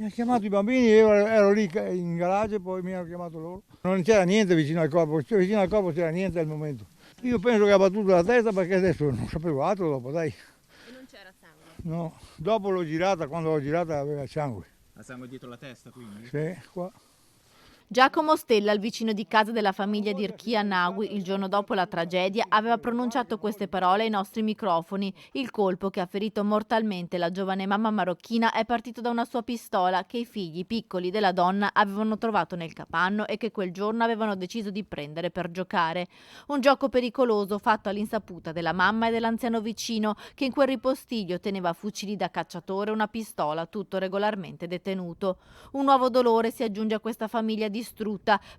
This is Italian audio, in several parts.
Mi ha chiamato i bambini, io ero lì in garage, poi mi hanno chiamato loro. Non c'era niente vicino al corpo, cioè vicino al corpo c'era niente al momento. Io penso che ha battuto la testa perché adesso non sapevo altro dopo, dai. E non c'era sangue? No, dopo l'ho girata, quando l'ho girata aveva sangue. Ha sangue dietro la testa quindi? Sì, qua. Giacomo Stella, il vicino di casa della famiglia di Irkia Nagui, il giorno dopo la tragedia, aveva pronunciato queste parole ai nostri microfoni. Il colpo che ha ferito mortalmente la giovane mamma marocchina è partito da una sua pistola che i figli piccoli della donna avevano trovato nel capanno e che quel giorno avevano deciso di prendere per giocare. Un gioco pericoloso fatto all'insaputa della mamma e dell'anziano vicino che in quel ripostiglio teneva fucili da cacciatore e una pistola, tutto regolarmente detenuto. Un nuovo dolore si aggiunge a questa famiglia distrutta.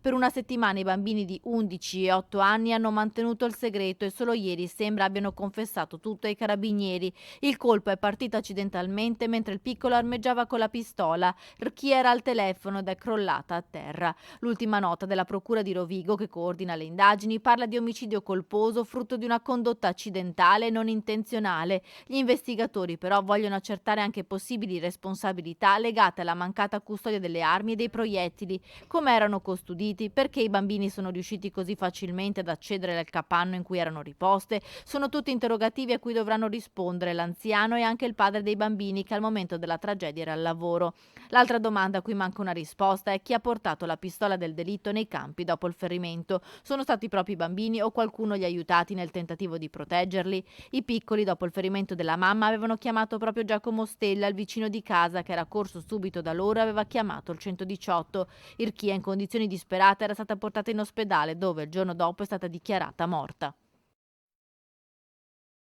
Per una settimana i bambini di 11 e 8 anni hanno mantenuto il segreto e solo ieri sembra abbiano confessato tutto ai carabinieri. Il colpo è partito accidentalmente mentre il piccolo armeggiava con la pistola. Chi era al telefono ed è crollata a terra. L'ultima nota della procura di Rovigo, che coordina le indagini, parla di omicidio colposo frutto di una condotta accidentale e non intenzionale. Gli investigatori però vogliono accertare anche possibili responsabilità legate alla mancata custodia delle armi e dei proiettili. Come erano custoditi? Perché i bambini sono riusciti così facilmente ad accedere al capanno in cui erano riposte? Sono tutti interrogativi a cui dovranno rispondere l'anziano e anche il padre dei bambini che al momento della tragedia era al lavoro. L'altra domanda a cui manca una risposta è chi ha portato la pistola del delitto nei campi dopo il ferimento. Sono stati proprio i bambini o qualcuno li ha aiutati nel tentativo di proteggerli? I piccoli, dopo il ferimento della mamma, avevano chiamato proprio Giacomo Stella, il vicino di casa che era corso subito da loro e aveva chiamato il 118. Irchia, in condizioni disperate, era stata portata in ospedale dove il giorno dopo è stata dichiarata morta.